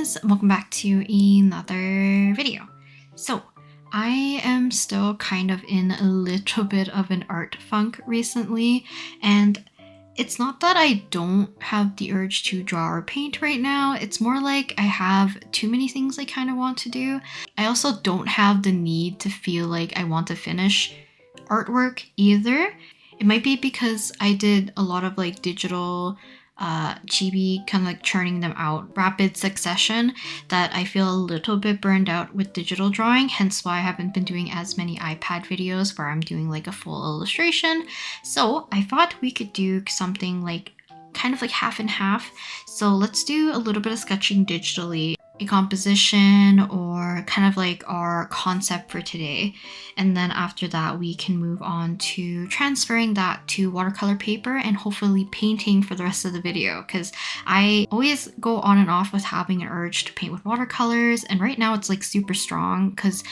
guys, welcome back to another video. So I am still kind of in a little bit of an art funk recently, and it's not that I don't have the urge to draw or paint right now, it's more like I have too many things I kind of want to do. I also don't have the need to feel like I want to finish artwork either. It might be because I did a lot of like digital chibi, kind of like churning them out rapid succession, that I feel a little bit burned out with digital drawing, hence why I haven't been doing as many iPad videos where I'm doing like a full illustration. So I thought we could do something like kind of like half and half. So let's do a little bit of sketching digitally, a composition, or kind of like our concept for today, and then after that we can move on to transferring that to watercolor paper and hopefully painting for the rest of the video, because I always go on and off with having an urge to paint with watercolors, and right now it's like super strong because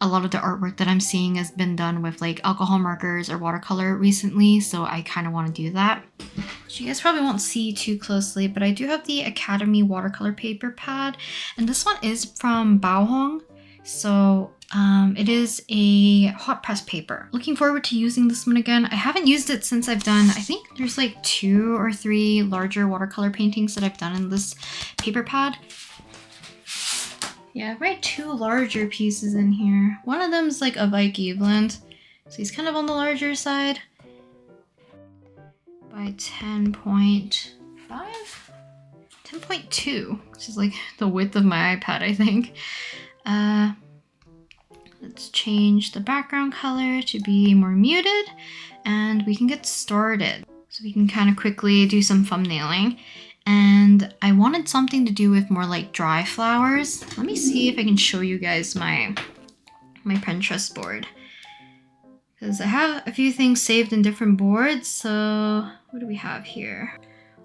a lot of the artwork that I'm seeing has been done with like alcohol markers or watercolor recently, so I kind of want to do that. So you guys probably won't see too closely, but I do have the Academy watercolor paper pad, and this one is from Baohong. So it is a hot press paper. Looking forward to using this one again. I haven't used it since I've done, I think there's like 2 or 3 larger watercolor paintings that I've done in this paper pad. Yeah, I've made 2 larger pieces in here. One of them is like a Viking blend, so he's kind of on the larger side. By 10.5? 10.2, which is like the width of my iPad, I think. Let's change the background color to be more muted, and we can get started. So we can kind of quickly do some thumbnailing. And I wanted something to do with more like dry flowers. Let me see if I can show you guys my Pinterest board, because I have a few things saved in different boards. So what do we have here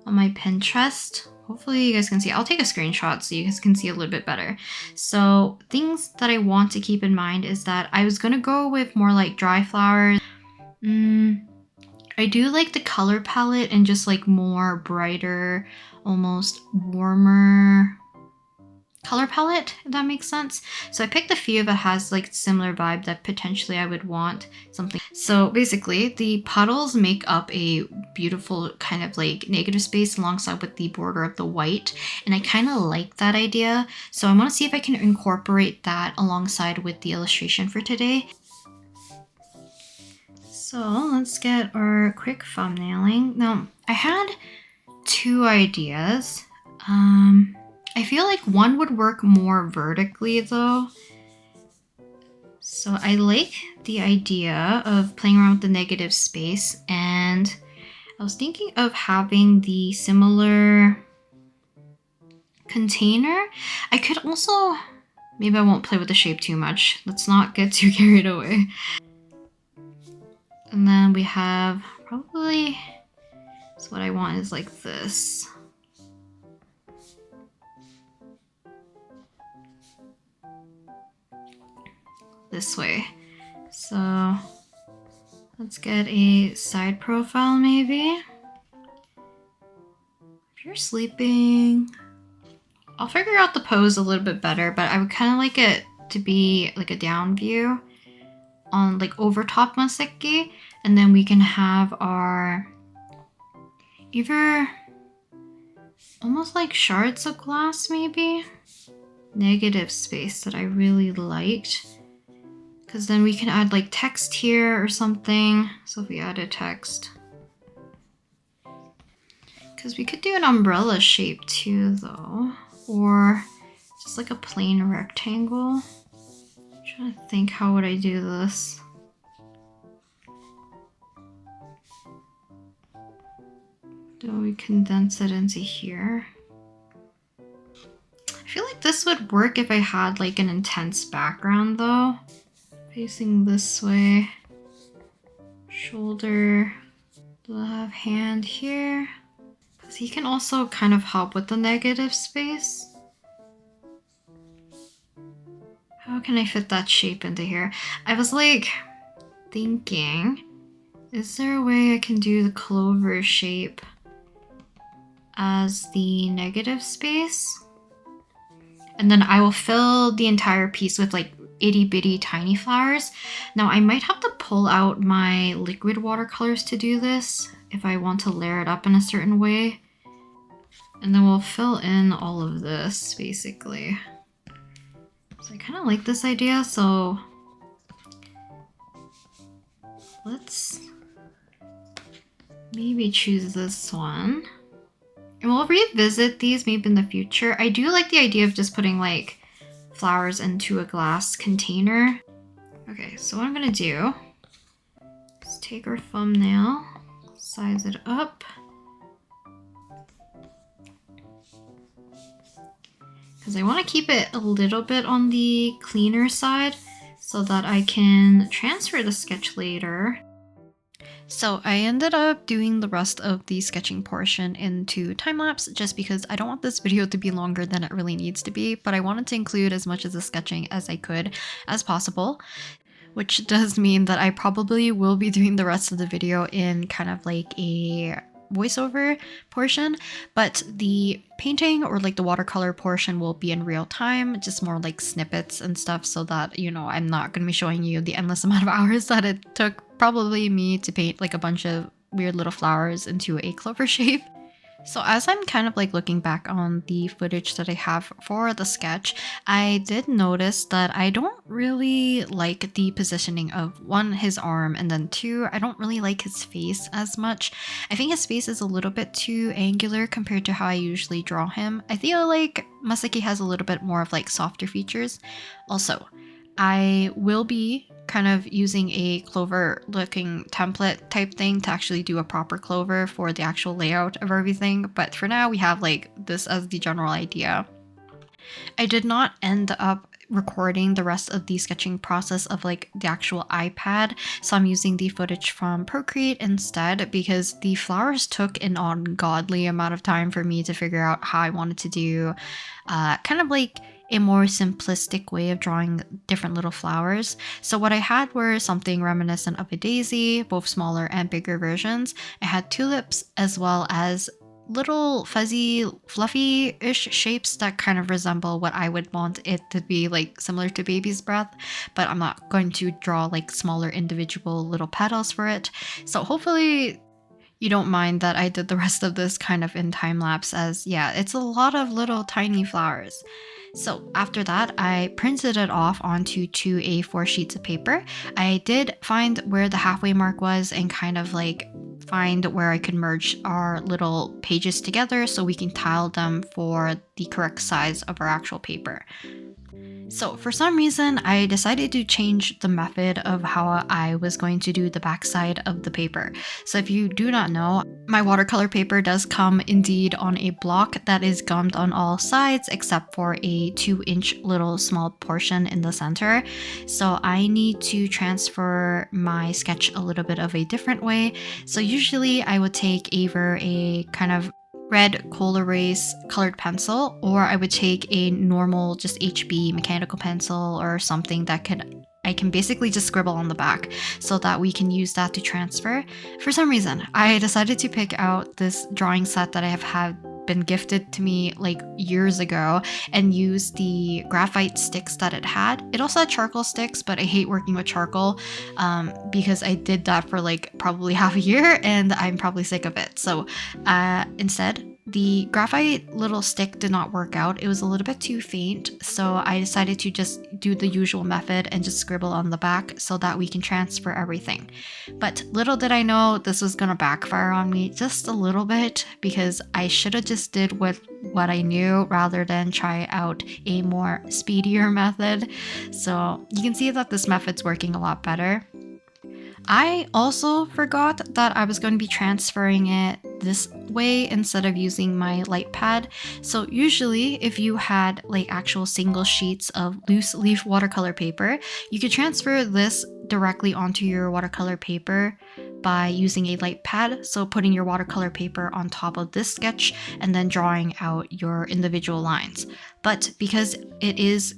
on my Pinterest? Hopefully you guys can see. I'll take a screenshot so you guys can see a little bit better. So things that I want to keep in mind is that I was gonna go with more like dry flowers. I do like the color palette and just like more brighter, almost warmer color palette, if that makes sense. So I picked a few that has like similar vibe that potentially I would want something. So basically the puddles make up a beautiful kind of like negative space alongside with the border of the white, and I kind of like that idea. So I want to see if I can incorporate that alongside with the illustration for today. So let's get our quick thumbnailing. Now, I had 2 ideas. I feel like one would work more vertically though. So I like the idea of playing around with the negative space, and I was thinking of having the similar container. I could also, maybe I won't play with the shape too much. Let's not get too carried away. And then we have probably, so what I want is like this. This way. So let's get a side profile maybe. If you're sleeping, I'll figure out the pose a little bit better, but I would kind of like it to be like a down view on like over top Maseki, and then we can have our either almost like shards of glass, maybe negative space that I really liked, because then we can add like text here or something. So if we add a text, because we could do an umbrella shape too though, or just like a plain rectangle. I'm trying to think, how would I do this? Do we condense it into here? I feel like this would work if I had like an intense background though. Facing this way. Shoulder. We'll have hand here. Because he can also kind of help with the negative space. How can I fit that shape into here? I was like thinking, is there a way I can do the clover shape as the negative space? And then I will fill the entire piece with like itty bitty tiny flowers. Now I might have to pull out my liquid watercolors to do this if I want to layer it up in a certain way. And then we'll fill in all of this basically. So I kind of like this idea, so let's maybe choose this one. And we'll revisit these maybe in the future. I do like the idea of just putting like flowers into a glass container. Okay, so what I'm gonna do is take our thumbnail, size it up. Because I want to keep it a little bit on the cleaner side so that I can transfer the sketch later. So I ended up doing the rest of the sketching portion into time-lapse just because I don't want this video to be longer than it really needs to be, but I wanted to include as much of the sketching as I could as possible, which does mean that I probably will be doing the rest of the video in kind of like a voiceover portion, but the painting or like the watercolor portion will be in real time, just more like snippets and stuff, so that, you know, I'm not going to be showing you the endless amount of hours that it took probably me to paint like a bunch of weird little flowers into a clover shape. So as I'm kind of like looking back on the footage that I have for the sketch, I did notice that I don't really like the positioning of one, his arm, and then two, I don't really like his face as much. I think his face is a little bit too angular compared to how I usually draw him. I feel like Masaki has a little bit more of like softer features. Also, I will be kind of using a clover looking template type thing to actually do a proper clover for the actual layout of everything, but for now we have like this as the general idea. I did not end up recording the rest of the sketching process of like the actual iPad, so I'm using the footage from Procreate instead because the flowers took an ungodly amount of time for me to figure out how I wanted to do kind of like a more simplistic way of drawing different little flowers. So what I had were something reminiscent of a daisy, both smaller and bigger versions. I had tulips as well as little fuzzy, fluffy-ish shapes that kind of resemble what I would want it to be, like similar to baby's breath, but I'm not going to draw like smaller individual little petals for it. So hopefully you don't mind that I did the rest of this kind of in time lapse, as yeah, it's a lot of little tiny flowers. So after that, I printed it off onto 2 A4 sheets of paper. I did find where the halfway mark was and kind of like find where I could merge our little pages together so we can tile them for the correct size of our actual paper. So for some reason, I decided to change the method of how I was going to do the backside of the paper. So if you do not know, my watercolor paper does come indeed on a block that is gummed on all sides except for a 2-inch little small portion in the center. So I need to transfer my sketch a little bit of a different way. So usually I would take either a kind of red coal erase colored pencil, or I would take a normal just HB mechanical pencil or something that I can basically just scribble on the back so that we can use that to transfer. For some reason, I decided to pick out this drawing set that I have had been gifted to me like years ago and use the graphite sticks that it had. It also had charcoal sticks, but I hate working with charcoal because I did that for like probably half a year and I'm probably sick of it. So instead, the graphite little stick did not work out. It was a little bit too faint, so I decided to just do the usual method and just scribble on the back so that we can transfer everything. But little did I know this was gonna backfire on me just a little bit because I should have just did with what I knew rather than try out a more speedier method. So you can see that this method's working a lot better. I also forgot that I was going to be transferring it this way instead of using my light pad. So usually if you had like actual single sheets of loose leaf watercolor paper, you could transfer this directly onto your watercolor paper by using a light pad. So putting your watercolor paper on top of this sketch and then drawing out your individual lines. But because it is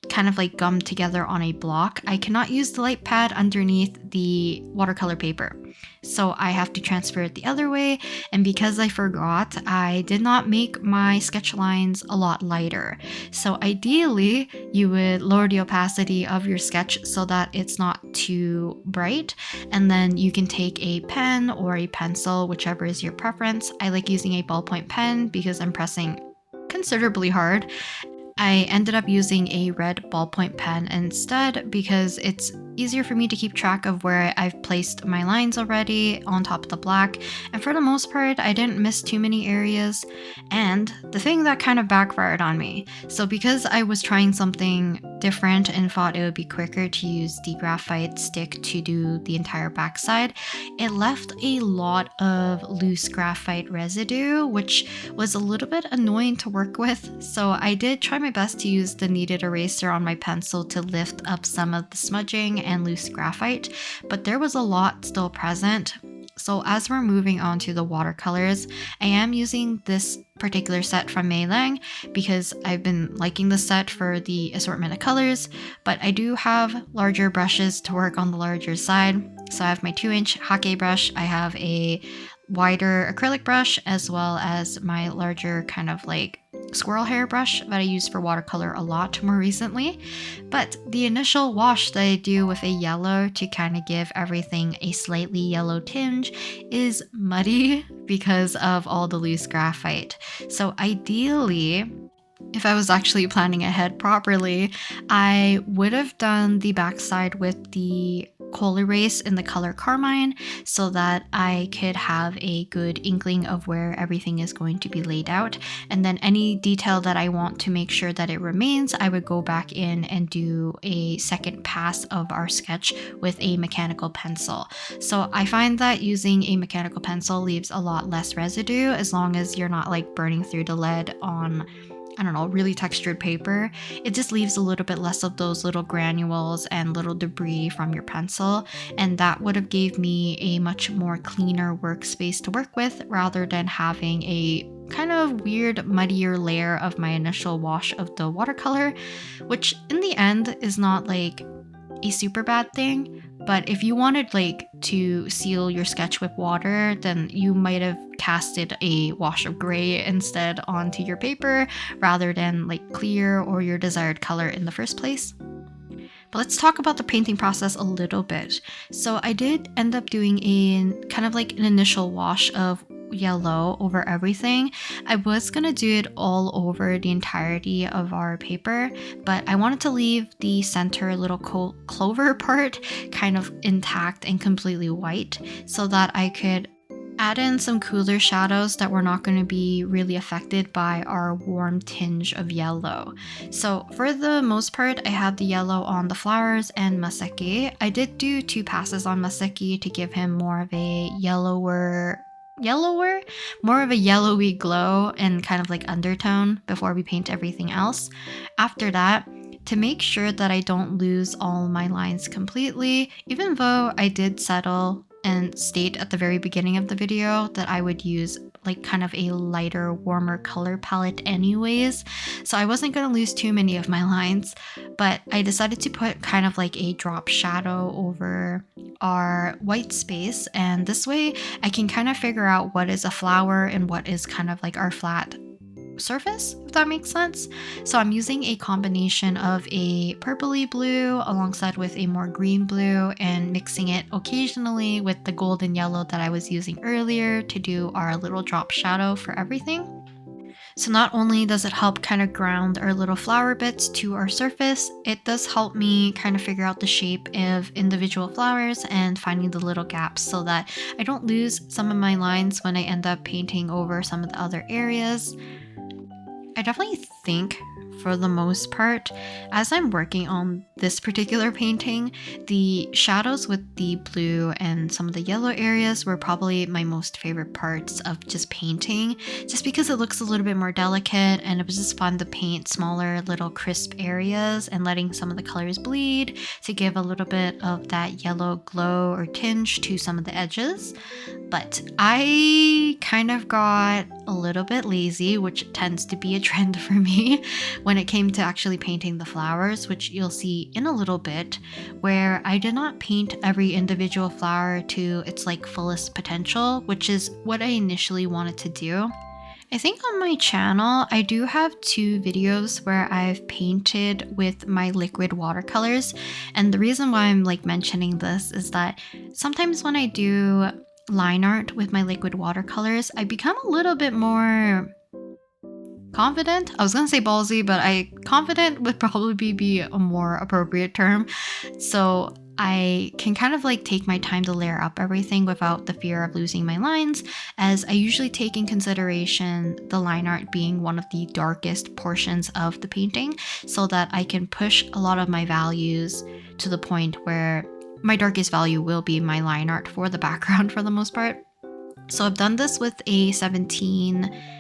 kind of like gummed together on a block, I cannot use the light pad underneath the watercolor paper. So I have to transfer it the other way, and because I forgot, I did not make my sketch lines a lot lighter. So ideally, you would lower the opacity of your sketch so that it's not too bright, and then you can take a pen or a pencil, whichever is your preference. I like using a ballpoint pen because I'm pressing considerably hard. I ended up using a red ballpoint pen instead because it's easier for me to keep track of where I've placed my lines already on top of the black, and for the most part I didn't miss too many areas. And the thing that kind of backfired on me, so because I was trying something different and thought it would be quicker to use the graphite stick to do the entire backside, it left a lot of loose graphite residue, which was a little bit annoying to work with. So I did try my best to use the kneaded eraser on my pencil to lift up some of the smudging and loose graphite, but there was a lot still present. So as we're moving on to the watercolors, I am using this particular set from MeiLiang because I've been liking the set for the assortment of colors, but I do have larger brushes to work on the larger side. So I have my 2-inch Hakke brush, I have a wider acrylic brush, as well as my larger kind of like squirrel hair brush that I use for watercolor a lot more recently. But the initial wash that I do with a yellow to kind of give everything a slightly yellow tinge is muddy because of all the loose graphite. So ideally, if I was actually planning ahead properly, I would have done the backside with the coal erase in the color Carmine so that I could have a good inkling of where everything is going to be laid out. And then any detail that I want to make sure that it remains, I would go back in and do a second pass of our sketch with a mechanical pencil. So I find that using a mechanical pencil leaves a lot less residue as long as you're not like burning through the lead on, I don't know, really textured paper. It just leaves a little bit less of those little granules and little debris from your pencil, and that would have gave me a much more cleaner workspace to work with rather than having a kind of weird muddier layer of my initial wash of the watercolor, which in the end is not like a super bad thing. But if you wanted like to seal your sketch with water, then you might have casted a wash of gray instead onto your paper rather than like clear or your desired color in the first place. But let's talk about the painting process a little bit. So I did end up doing a kind of like an initial wash of yellow over everything. I was gonna do it all over the entirety of our paper, but I wanted to leave the center little clover part kind of intact and completely white so that I could add in some cooler shadows that were not going to be really affected by our warm tinge of yellow. So for the most part, I had the yellow on the flowers and Maseki. I did do 2 passes on Maseki to give him more of a more of a yellowy glow and kind of like undertone before we paint everything else. After that, to make sure that I don't lose all my lines completely, even though I did settle and state at the very beginning of the video that I would use like kind of a lighter, warmer color palette anyways, so I wasn't going to lose too many of my lines, but I decided to put kind of like a drop shadow over our white space, and this way I can kind of figure out what is a flower and what is kind of like our flat surface, if that makes sense. So I'm using a combination of a purpley blue alongside with a more green blue and mixing it occasionally with the golden yellow that I was using earlier to do our little drop shadow for everything. So not only does it help kind of ground our little flower bits to our surface, it does help me kind of figure out the shape of individual flowers and finding the little gaps so that I don't lose some of my lines when I end up painting over some of the other areas. I definitely think, for the most part, as I'm working on this particular painting, the shadows with the blue and some of the yellow areas were probably my most favorite parts of just painting, just because it looks a little bit more delicate and it was just fun to paint smaller little crisp areas and letting some of the colors bleed to give a little bit of that yellow glow or tinge to some of the edges. But I kind of got a little bit lazy, which tends to be a trend for me when it came to actually painting the flowers, which you'll see in a little bit, where I did not paint every individual flower to its like fullest potential, which is what I initially wanted to do. I think on my channel, I do have 2 videos where I've painted with my liquid watercolors. And the reason why I'm like mentioning this is that sometimes when I do line art with my liquid watercolors, I become a little bit more confident. I was gonna say ballsy, but confident would probably be a more appropriate term. So I can kind of like take my time to layer up everything without the fear of losing my lines, as I usually take in consideration the line art being one of the darkest portions of the painting, so that I can push a lot of my values to the point where my darkest value will be my line art for the background for the most part. So I've done this with a 17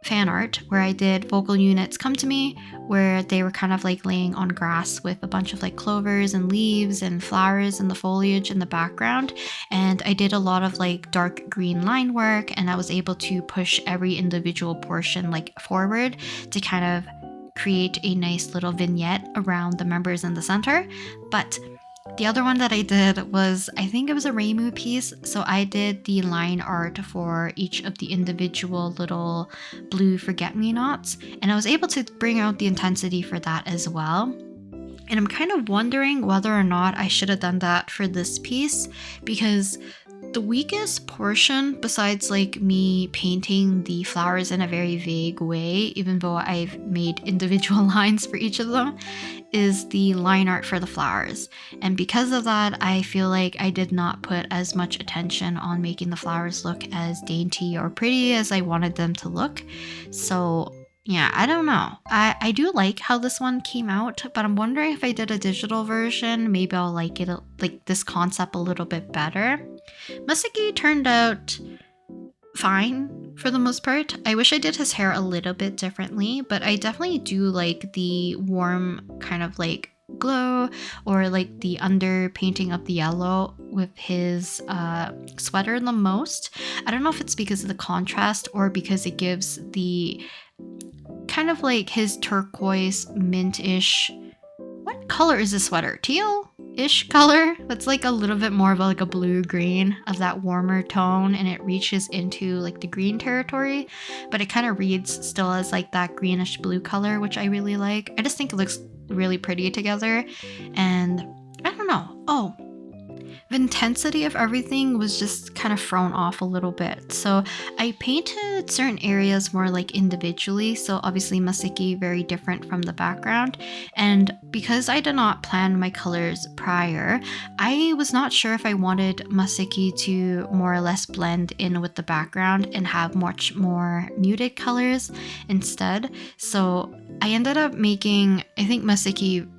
fan art where I did vocal units come to me, where they were kind of like laying on grass with a bunch of like clovers and leaves and flowers and the foliage in the background. And I did a lot of like dark green line work, and I was able to push every individual portion like forward to kind of create a nice little vignette around the members in the center. But the other one that I did was, I think it was a Reimu piece. So I did the line art for each of the individual little blue forget-me-nots, and I was able to bring out the intensity for that as well. And I'm kind of wondering whether or not I should have done that for this piece, because the weakest portion, besides like me painting the flowers in a very vague way, even though I've made individual lines for each of them, is the line art for the flowers. And because of that, I feel like I did not put as much attention on making the flowers look as dainty or pretty as I wanted them to look. So yeah, I don't know. I do like how this one came out, but I'm wondering if I did a digital version, maybe I'll like this concept a little bit better. Masaki turned out fine for the most part. I wish I did his hair a little bit differently, but I definitely do like the warm kind of like glow, or like the underpainting of the yellow with his sweater the most. I don't know if it's because of the contrast or because it gives the kind of like his turquoise mint-ish, what color is this sweater? Teal-ish color? It's like a little bit more of like a blue-green of that warmer tone, and it reaches into like the green territory, but it kind of reads still as like that greenish blue color, which I really like. I just think it looks really pretty together, and I don't know. Oh, the intensity of everything was just kind of thrown off a little bit. So I painted certain areas more like individually. So obviously Masaki very different from the background. And because I did not plan my colors prior, I was not sure if I wanted Masaki to more or less blend in with the background and have much more muted colors instead. So I ended up making, I think, Masaki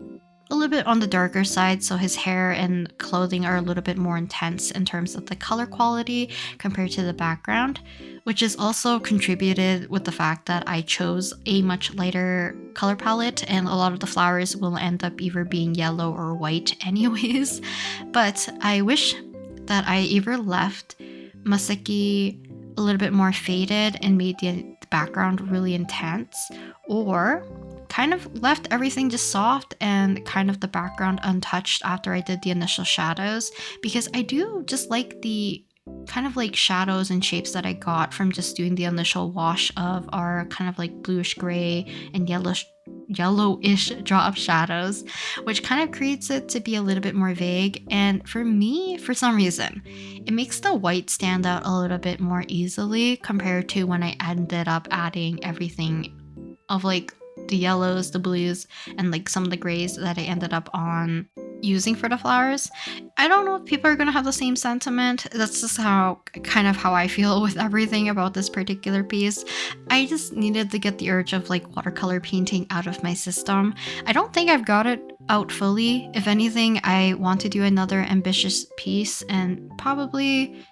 a little bit on the darker side, so his hair and clothing are a little bit more intense in terms of the color quality compared to the background, which is also contributed with the fact that I chose a much lighter color palette, and a lot of the flowers will end up either being yellow or white anyways. But I wish that I either left Masaki a little bit more faded and made the background really intense, or kind of left everything just soft and kind of the background untouched after I did the initial shadows, because I do just like the kind of like shadows and shapes that I got from just doing the initial wash of our kind of like bluish gray and yellowish drop shadows, which kind of creates it to be a little bit more vague. And for me, for some reason, it makes the white stand out a little bit more easily compared to when I ended up adding everything of like the yellows, the blues, and like some of the grays that I ended up on using for the flowers. I don't know if people are gonna have the same sentiment. That's just how I feel with everything about this particular piece. I just needed to get the urge of like watercolor painting out of my system. I don't think I've got it out fully. If anything, I want to do another ambitious piece and probably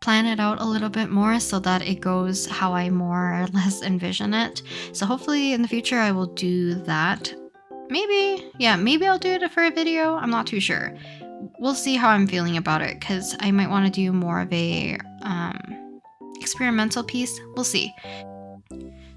plan it out a little bit more so that it goes how I more or less envision it. So hopefully in the future I will do that. Maybe I'll do it for a video. I'm not too sure. We'll see how I'm feeling about it, because I might want to do more of a experimental piece. We'll see.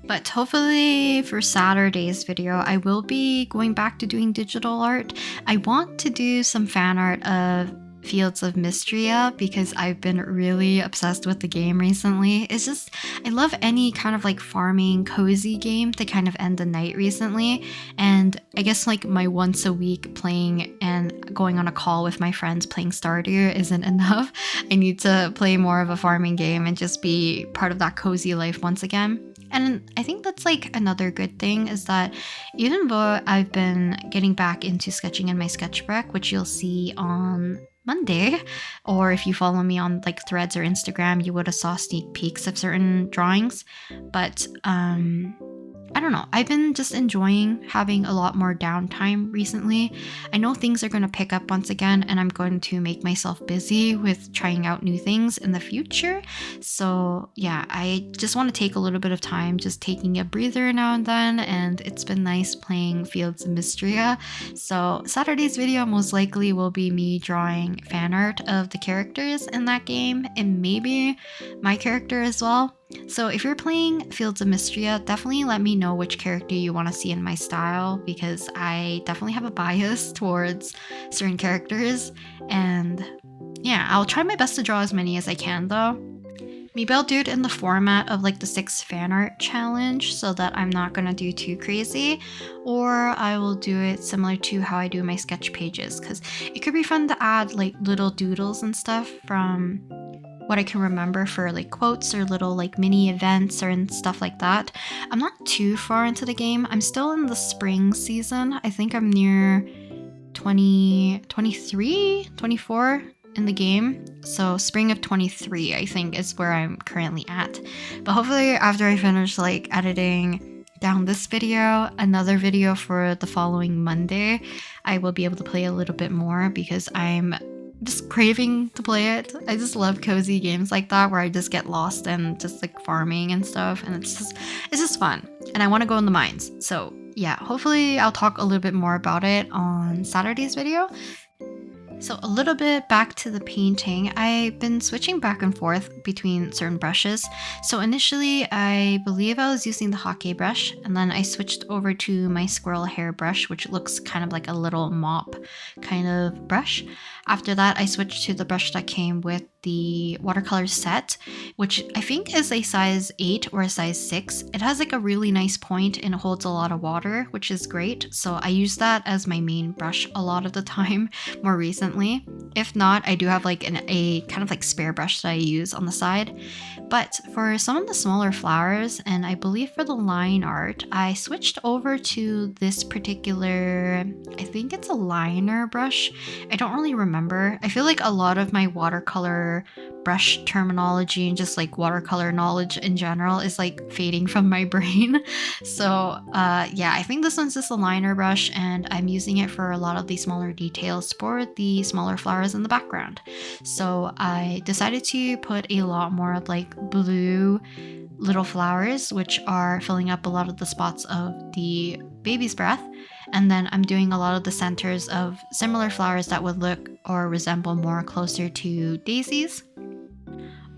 But hopefully for Saturday's video, I will be going back to doing digital art. I want to do some fan art of Fields of Mystria because I've been really obsessed with the game recently. It's just, I love any kind of like farming cozy game to kind of end the night recently. And I guess like my once a week playing and going on a call with my friends playing Stardew isn't enough. I need to play more of a farming game and just be part of that cozy life once again. And I think that's like another good thing is that even though I've been getting back into sketching in my sketchbook, which you'll see on Monday, or if you follow me on like Threads or Instagram, you would have saw sneak peeks of certain drawings. But I don't know. I've been just enjoying having a lot more downtime recently. I know things are going to pick up once again, and I'm going to make myself busy with trying out new things in the future. So yeah, I just want to take a little bit of time, just taking a breather now and then, and it's been nice playing Fields of Mystria. So Saturday's video most likely will be me drawing fan art of the characters in that game, and maybe my character as well. So if you're playing Fields of Mystria, definitely let me know which character you want to see in my style, because I definitely have a bias towards certain characters. And yeah, I'll try my best to draw as many as I can though. Maybe I'll do it in the format of like the 6 fan art challenge so that I'm not gonna do too crazy, or I will do it similar to how I do my sketch pages, because it could be fun to add like little doodles and stuff from what I can remember for like quotes or little like mini events or and stuff like that. I'm not too far into the game. I'm still in the spring season. I think I'm near 23, 24 in the game. So spring of 23, I think, is where I'm currently at. But hopefully after I finish like editing down this video, another video for the following Monday, I will be able to play a little bit more because I'm just craving to play it. I just love cozy games like that where I just get lost in just like farming and stuff, and it's just fun, and I want to go in the mines. So yeah, hopefully I'll talk a little bit more about it on Saturday's video. So a little bit back to the painting, I've been switching back and forth between certain brushes. So initially, I believe I was using the Hakke brush, and then I switched over to my squirrel hair brush, which looks kind of like a little mop kind of brush. After that, I switched to the brush that came with the watercolor set, which I think is a size 8 or a size 6. It has like a really nice point and it holds a lot of water, which is great. So I use that as my main brush a lot of the time more recently. If not, I do have like a kind of like spare brush that I use on the side. But for some of the smaller flowers, and I believe for the line art, I switched over to this particular, I think it's a liner brush. I don't really remember. I feel like a lot of my watercolor brush terminology and just like watercolor knowledge in general is like fading from my brain. So yeah, I think this one's just a liner brush, and I'm using it for a lot of the smaller details for the smaller flowers in the background. So I decided to put a lot more of like blue little flowers, which are filling up a lot of the spots of the baby's breath. And then I'm doing a lot of the centers of similar flowers that would look or resemble more closer to daisies.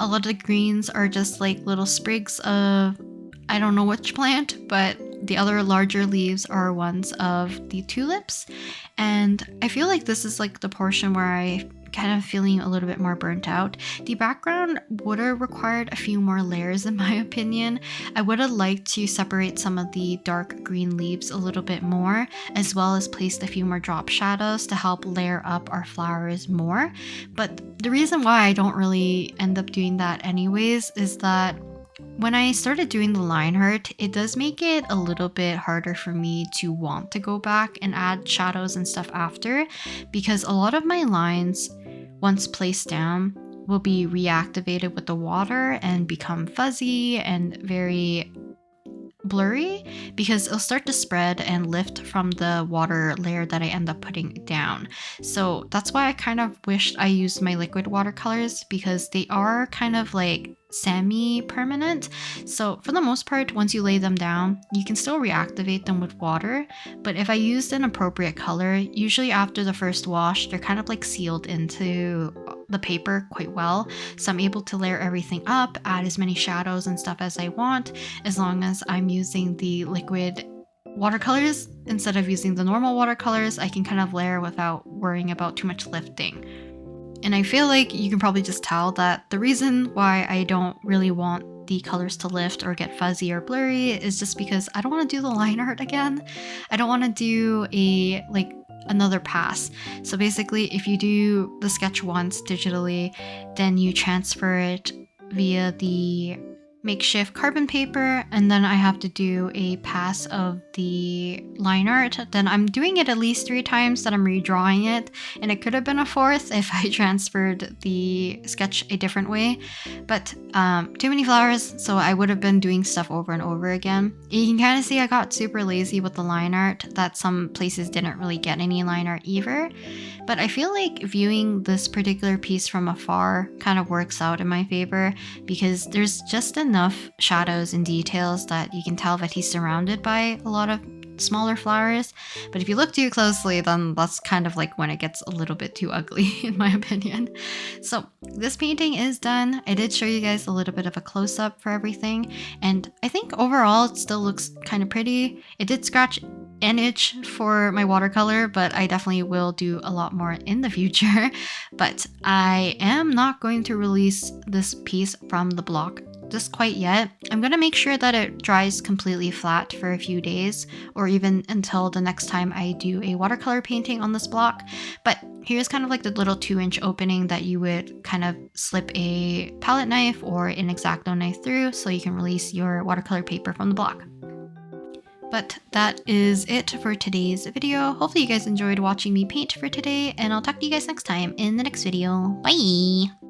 A lot of the greens are just like little sprigs of, I don't know which plant, but the other larger leaves are ones of the tulips. And I feel like this is like the portion where I kind of feeling a little bit more burnt out. The background would have required a few more layers in my opinion. I would have liked to separate some of the dark green leaves a little bit more, as well as placed a few more drop shadows to help layer up our flowers more. But the reason why I don't really end up doing that anyways is that when I started doing the line art, it does make it a little bit harder for me to want to go back and add shadows and stuff after, because a lot of my lines, once placed down, will be reactivated with the water and become fuzzy and very blurry because it'll start to spread and lift from the water layer that I end up putting down. So that's why I kind of wished I used my liquid watercolors, because they are kind of like semi-permanent. So for the most part, once you lay them down, you can still reactivate them with water. But if I used an appropriate color, usually after the first wash, they're kind of like sealed into the paper quite well. So I'm able to layer everything up, add as many shadows and stuff as I want, as long as I'm using the liquid watercolors instead of using the normal watercolors. I can kind of layer without worrying about too much lifting. And I feel like you can probably just tell that the reason why I don't really want the colors to lift or get fuzzy or blurry is just because I don't want to do the line art again. I don't want to do another pass. So basically, if you do the sketch once digitally, then you transfer it via the makeshift carbon paper, and then I have to do a pass of the line art. Then I'm doing it at least 3 times, that I'm redrawing it, and it could have been a 4th if I transferred the sketch a different way, but too many flowers, so I would have been doing stuff over and over again. You can kind of see I got super lazy with the line art, that some places didn't really get any line art either. But I feel like viewing this particular piece from afar kind of works out in my favor, because there's just enough shadows and details that you can tell that he's surrounded by a lot of smaller flowers. But if you look too closely, then that's kind of like when it gets a little bit too ugly in my opinion. So this painting is done. I did show you guys a little bit of a close-up for everything, and I think overall it still looks kind of pretty. It did scratch an itch for my watercolor, but I definitely will do a lot more in the future. But I am not going to release this piece from the block just quite yet. I'm gonna make sure that it dries completely flat for a few days, or even until the next time I do a watercolor painting on this block. But here's kind of like the little 2-inch opening that you would kind of slip a palette knife or an X-Acto knife through, so you can release your watercolor paper from the block. But that is it for today's video. Hopefully you guys enjoyed watching me paint for today, and I'll talk to you guys next time in the next video. Bye!